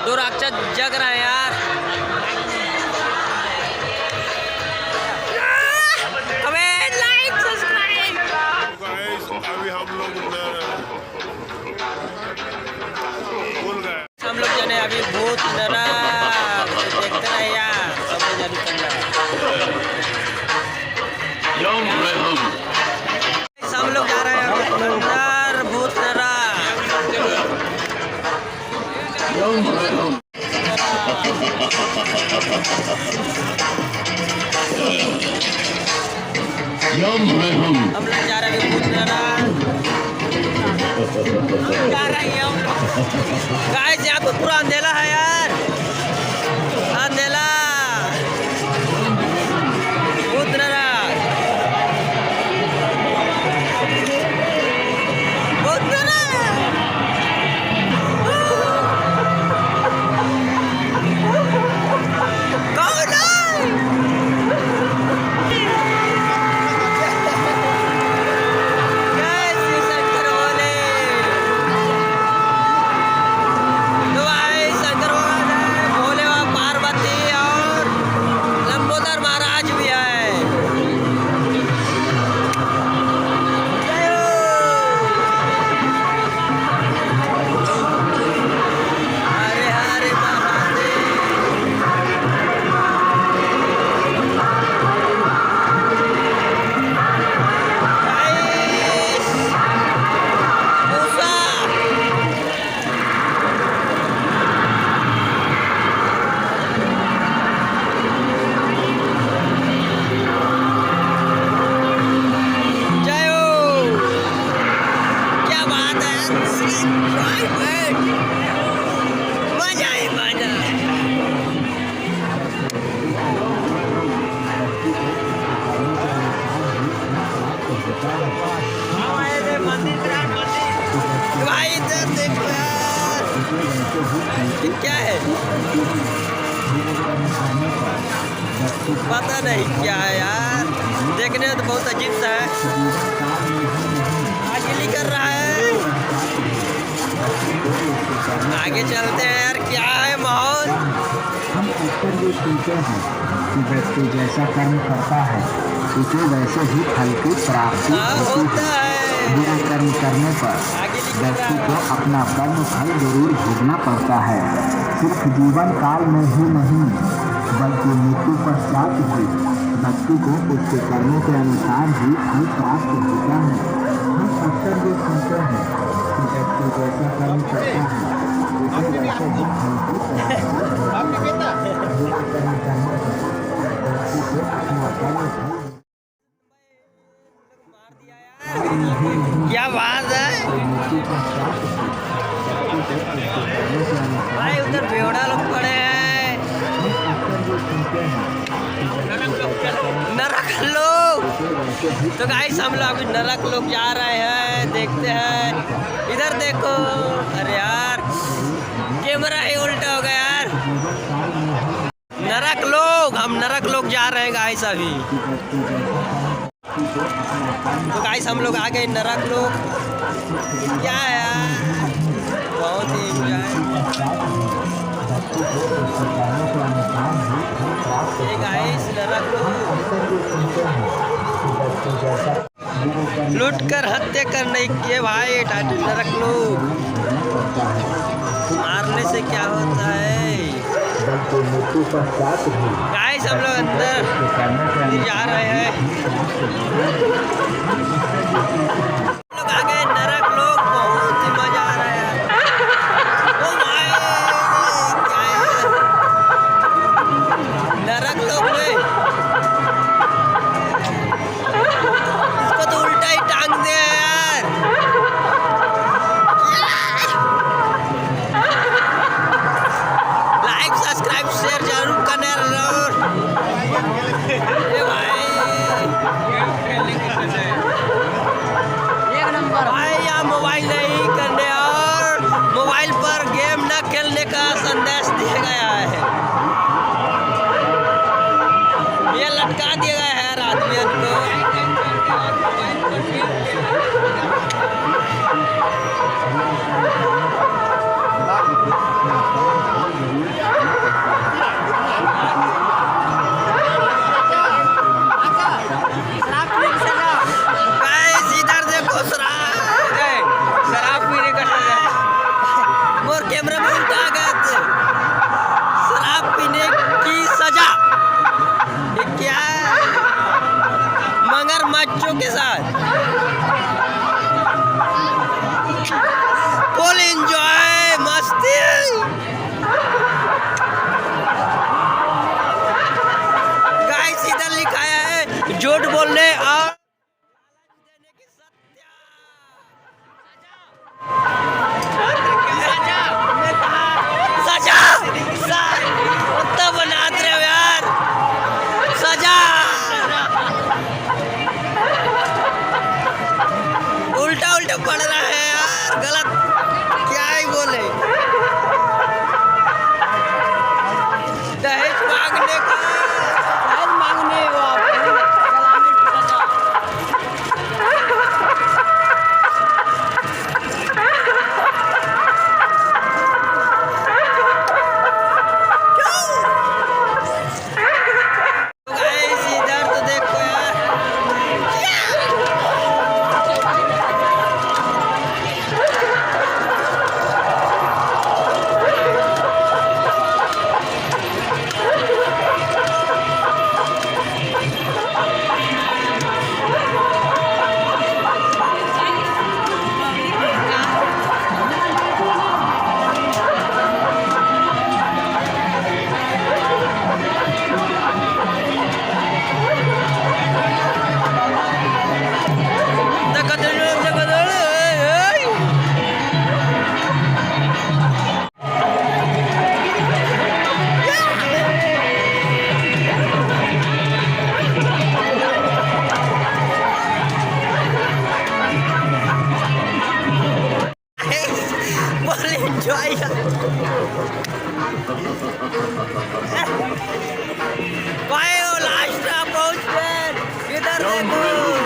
दो राक्षस जग रहे हैं यार। हमें लाइक सब्सक्राइब। अभी हम लोग भूल गए। हम लोग जाने अभी भूत नरा देखते रहे यार। सब जाने करना हम लोग जा रहे हैं अभी अंदर भूत नरा। हम लोग जा रहे हैं भूत नरा। जा रहे हैं हम लोग गाइस। यहाँ पे पूरा अंधेला है यार, अंधेला। भूत नरा भाई इधर देखो यार, क्या है पता नहीं क्या है यार। देखने में तो बहुत अजीब सा है। आगे नहीं कर रहा है, आगे चलते हैं यार। क्या है माहौल। हम अक्सर ये सुनते हैं कि व्यक्ति जैसा कर्म करता है उसे वैसे ही फल की प्राप्ति होती है। बुरा कर्म करने पर व्यक्ति को अपना कर्म फल जरूर भोगना पड़ता है। सिर्फ जीवन काल में ही नहीं बल्कि मृत्यु पश्चात भी व्यक्ति को उसके कर्मों के अनुसार ही फल प्राप्त होता है। हम अक्सर ये सुनते हैं कि व्यक्ति जैसा कर्म करता है उसे वैसे ही फल की प्राप्ति होती है। बुरा कर्म करने पर व्यक्ति को अपना कर्म फल क्या बात है भाई। उधर बेवड़ा लोग पड़े हैं, नरक लोग। तो गाइस हम लोग अभी नरक लोग जा रहे हैं, देखते हैं। इधर देखो, अरे यार कैमरा ही उल्टा हो गया यार। नरक लोग, हम नरक लोग जा रहे हैं गाइस अभी। तो गाइस हम लोग आ गए नरक लोग। क्या है यार, बहुत ही एंजॉय। ये गाइस नरक लोग लूट कर हत्या करने के भाई टाइटल नरक लोग। मारने से क्या होता है गाइस। हम लोग अंदर जा रहे हैं। लोग आ गए नरक लोग, बहुत ही मजा आ रहा है यार। ओ भाई क्या है नरक लोग में, इसको तो उल्टा ही टांग दे यार। लाइक सब्सक्राइब शेयर जरूर करना जरूर। ये भाई ये बोलने और सजा उत्तर बनाते रहे हो यार सजा उल्टा उल्टा पड़ रहा है यार गलत क्या ही बोले दहेज मांगने का दहेज मांगने वो इधर तो देखो यार enjoy भाई वो लास्ट पहुंच गए इधर देखो